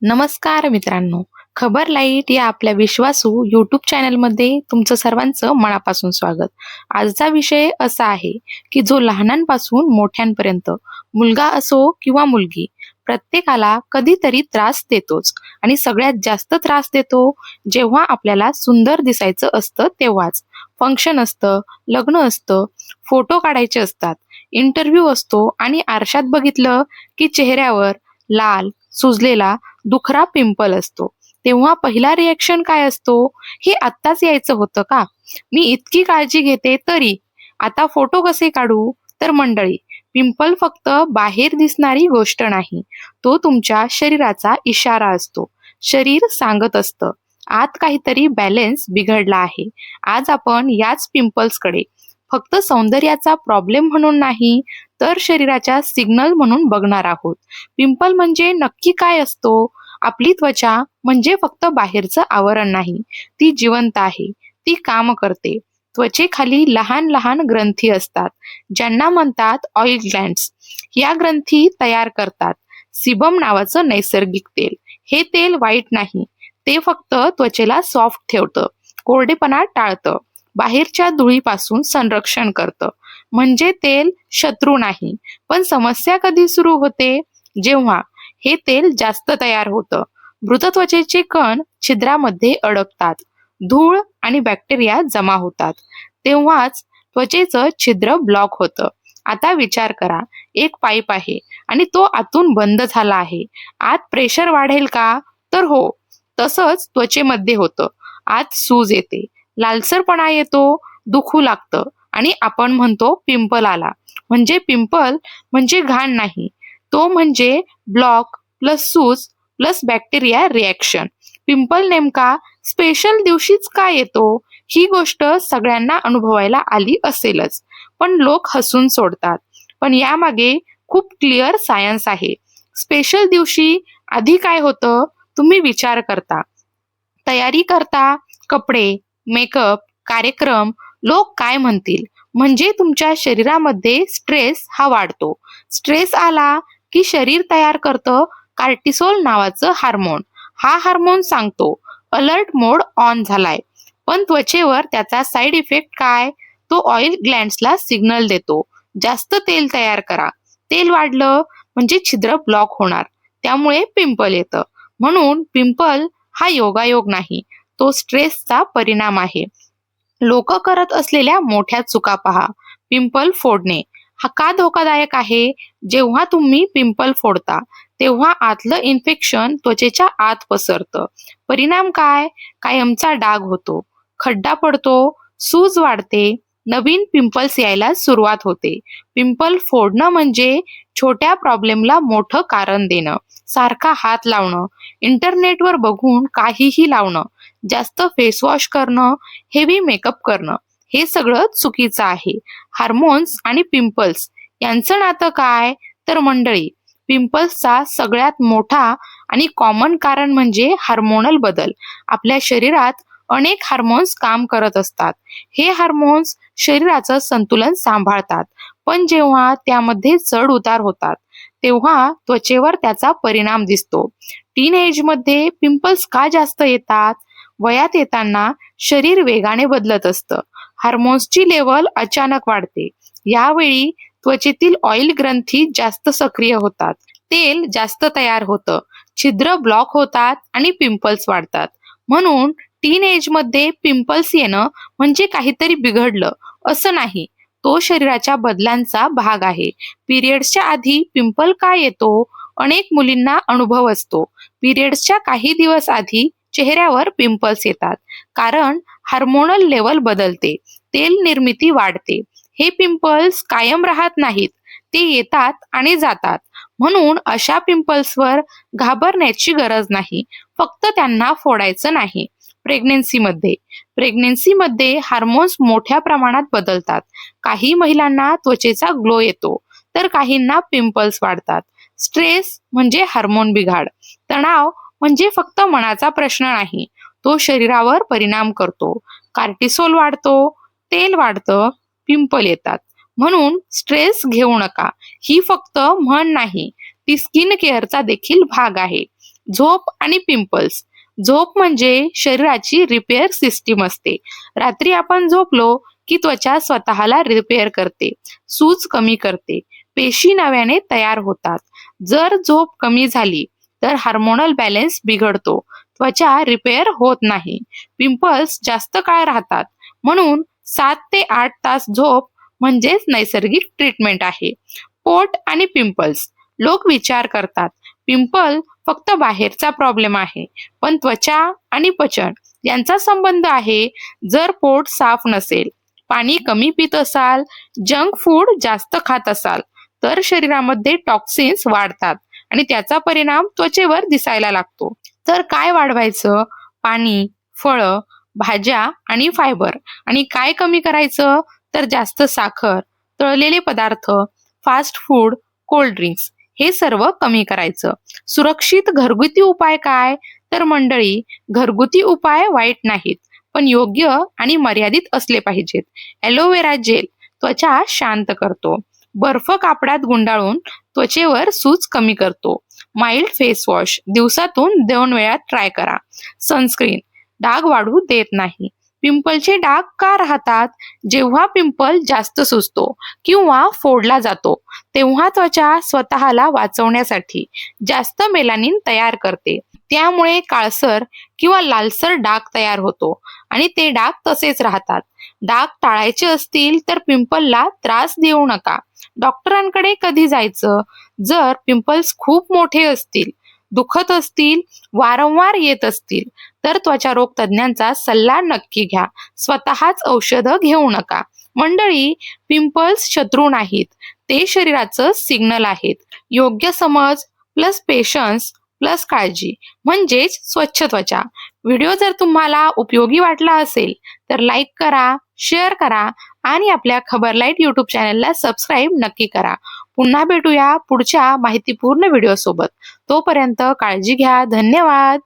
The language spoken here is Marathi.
नमस्कार मित्रांनो. खबर लाईट या आपल्या विश्वासू यूट्यूब चॅनलमध्ये तुमचं सर्वांचं मनापासून स्वागत. आजचा विषय असा आहे की जो लहानांपासून मोठ्यांपर्यंत, मुलगा असो किंवा मुलगी, प्रत्येकाला कधीतरी त्रास देतोच. आणि सगळ्यात जास्त त्रास देतो जेव्हा आपल्याला सुंदर दिसायचं असतं तेव्हाच. फंक्शन असतं, लग्न असतं, फोटो काढायचे असतात, इंटरव्ह्यू असतो आणि आरशात बघितलं की चेहऱ्यावर लाल, सुजलेला दुखरा पिंपल असतो. तेव्हा पहिला रिएक्शन काय असतो? हे आत्ताच यायचं होतं का? मी इतकी काळजी घेते तरी आता फोटो कसे काढू? तर मंडळी, पिंपल फक्त बाहेर दिसणारी गोष्ट नाही, तो तुमच्या शरीराचा इशारा असतो. शरीर सांगत असतं आत काहीतरी बॅलन्स बिघडला आहे. आज आपण याच पिंपल्सकडे फक्त सौंदर्याचा प्रॉब्लेम म्हणून नाही, तर शरीराच्या सिग्नल म्हणून बघणार आहोत. पिंपल म्हणजे नक्की काय असतो? आपली त्वचा म्हणजे फक्त बाहेरचं आवरण नाही, ती जिवंत आहे, ती काम करते. त्वचेखाली लहान लहान ग्रंथी असतात, ज्यांना म्हणतात ऑइल ग्लँड्स. या ग्रंथी तयार करतात सिबम नावाचं नैसर्गिक तेल. हे तेल वाईट नाही, ते फक्त त्वचेला सॉफ्ट ठेवतं, कोरडेपणा टाळतं, बाहेरच्या धुळीपासून संरक्षण करतं. म्हणजे तेल शत्रू नाही. पण समस्या कधी सुरू होते? जेव्हा हे तेल जास्त तयार होतं, मृत त्वचेचे कण छिद्रामध्ये अडकतात, धूळ आणि बॅक्टेरिया जमा होतात, तेव्हाच त्वचेचं छिद्र ब्लॉक होतं. आता विचार करा, एक पाईप आहे आणि तो आतून बंद झाला आहे. आत प्रेशर वाढेल का? तर हो, तसंच त्वचेमध्ये होतं. आत सूज येते, लालसरपणा येतो, दुखू लागतं आणि आपण म्हणतो पिंपल आला. म्हणजे पिंपल म्हणजे घाण नाही, तो म्हणजे ब्लॉक प्लस सूज प्लस बॅक्टेरिया रिॲक्शन. पिंपल नेमका स्पेशल दिवशीच का येतो? ही गोष्ट सगळ्यांना अनुभवायला आली असेलच, पण लोक हसून सोडतात. पण यामागे खूप क्लिअर सायन्स आहे. स्पेशल दिवशी आधी काय होतं? तुम्ही विचार करता, तयारी करता, कपडे, मेकअप, कार्यक्रम, लोक काय म्हणतील, म्हणजे तुमच्या शरीरामध्ये स्ट्रेस हा वाढतो. स्ट्रेस आला की शरीर तयार करतं कार्टिसोल नावाचं हार्मोन. हा हार्मोन सांगतो अलर्ट मोड ऑन झालाय. पण त्वचेवर त्याचा साइड इफेक्ट काय? तो ऑइल ग्लँड्सला सिग्नल देतो जास्त तेल तयार करा. तेल वाढलं म्हणजे छिद्र ब्लॉक होणार, त्यामुळे पिंपल येतं. म्हणून पिंपल हा योगायोग नाही, तो स्ट्रेसचा परिणाम आहे. लोक करत असलेल्या मोठ्या चुका पहा. पिंपल फोडणे हा का धोकादायक आहे? जेव्हा तुम्ही पिंपल फोडता तेव्हा आतलं इन्फेक्शन त्वचेच्या आत पसरतं. परिणाम काय? कायमचा डाग होतो, खड्डा पडतो, सूज वाढते, नवीन पिंपल्स यायला सुरुवात होते. पिंपल फोडणं म्हणजे छोट्या प्रॉब्लेमला मोठं कारण देणं. सारखा हात लावणं, इंटरनेटवर बघून काहीही लावणं, जास्त फेसवॉश करणं, हेवी मेकअप करणं, हे सगळं चुकीचं आहे. हार्मोन्स आणि पिंपल्स यांचं नातं काय? तर मंडळी, पिंपल्सचा सगळ्यात मोठा आणि कॉमन कारण म्हणजे हार्मोनल बदल. आपल्या शरीरात अनेक हार्मोन्स काम करत असतात. हे हार्मोन्स शरीराचं संतुलन सांभाळतात, पण जेव्हा त्यामध्ये चढ उतार होतात तेव्हा त्वचेवर त्याचा परिणाम दिसतो. टीन एजमध्ये पिंपल्स का जास्त येतात? वयात येताना शरीर वेगाने बदलत असतं, हार्मोन्सची लेवल अचानक वाढते. यावेळी त्वचेतील ऑइल ग्रंथी जास्त सक्रिय होतात, तेल जास्त तयार होतं, छिद्र ब्लॉक होतात आणि पिंपल्स वाढतात. म्हणून टीन एजमध्ये पिंपल्स येणं म्हणजे काहीतरी बिघडलं असं नाही, तो शरीराच्या बदलांचा भाग आहे. पिरियड्सच्या आधी पिंपल का येतो? अनेक मुलींना अनुभव असतो. पिरियड्सच्या काही दिवस आधी चेहऱ्यावर पिंपल्स येतात, कारण हार्मोनल लेवल बदलते, तेल निर्मिती वाढते. हे पिंपल्स कायम राहत नाहीत, ते येतात आणि जातात. म्हणून अशा पिंपल्सवर घाबरण्याची गरज नाही, फक्त त्यांना फोडायचं नाही. प्रेग्नेन्सीमध्ये प्रेग्नेन्सीमध्ये हार्मोन्स मोठ्या प्रमाणात बदलतात. काही महिलांना त्वचेचा ग्लो येतो, तर काहींना पिंपल्स वाढतात. स्ट्रेस म्हणजे हार्मोन बिघाड. तणाव म्हणजे फक्त मनाचा प्रश्न नाही, तो शरीरावर परिणाम करतो. कार्टिसोल वाढतो, तेल वाढतं, पिंपल येतात. म्हणून स्ट्रेस घेऊ नका. ही फक्त म्हण नाही, ती स्किन केअरचा देखील भाग आहे. झोप आणि पिंपल्स. झोप म्हणजे शरीराची रिपेअर सिस्टीम असते. रात्री आपण झोपलो की त्वचा स्वतःला रिपेअर करते, सूज कमी करते, पेशी नव्याने तयार होतात. जर झोप कमी झाली तर हार्मोनल बॅलन्स बिघडतो, त्वचा रिपेअर होत नाही, पिंपल्स जास्त काळ राहतात. म्हणून 7 ते 8 तास झोप म्हणजेच नैसर्गिक ट्रीटमेंट आहे. पोट आणि पिंपल्स. लोक विचार करतात पिंपल फक्त बाहेरचा प्रॉब्लेम आहे, पण त्वचा आणि पचन यांचा संबंध आहे. जर पोट साफ नसेल, पाणी कमी पित असाल, जंक फूड जास्त खात असाल, तर शरीरामध्ये टॉक्सिन्स वाढतात आणि त्याचा परिणाम त्वचेवर दिसायला लागतो. तर काय वाढवायचं? पाणी, फळं, भाज्या आणि फायबर. आणि काय कमी करायचं? तर जास्त साखर, तळलेले पदार्थ, फास्ट फूड, कोल्ड ड्रिंक्स हे सर्व कमी करायचं. सुरक्षित घरगुती उपाय काय? तर मंडळी, घरगुती उपाय वाईट नाहीत, पण योग्य आणि मर्यादित असले पाहिजेत. ॲलोवेरा जेल त्वचा शांत करतो. बर्फ कापडात गुंडाळून त्वचेवर सूज कमी करतो. माइल्ड फेस वॉश दिवसातून 2 वेळा ट्राय करा. सनस्क्रीन डाग वाढू देत नाही. पिंपलचे डाग का राहतात? जेव्हा पिंपल जास्त सुजतो किंवा फोडला जातो, तेव्हा त्वचा स्वतःला वाचवण्यासाठी जास्त मेलानिन तयार करते. त्यामुळे काळसर किंवा लालसर डाग तयार होतो आणि ते डाग तसेच राहतात. डाग टाळायचे असतील तर पिंपलला त्रास देऊ नका. डॉक्टरांकडे कधी जायचं? जर पिंपल्स खूप मोठे असतील, दुखत असतील, वारंवार येत असतील, तर त्वचारोग तज्ञांचा सल्ला नक्की घ्या. स्वतःच औषधं घेऊ नका. मंडळी, पिंपल्स शत्रू नाहीत, ते शरीराचं सिग्नल आहेत. योग्य समज प्लस पेशन्स प्लस काळजी म्हणजेच स्वच्छ त्वचा. व्हिडिओ जर तुम्हाला उपयोगी वाटला असेल तर लाईक करा, शेअर करा आणि आपल्या खबरलाईट यूट्यूब चॅनलला सबस्क्राईब नक्की करा. पुन्हा भेटूया पुढच्या माहितीपूर्ण व्हिडिओ सोबत. तोपर्यंत काळजी घ्या. धन्यवाद.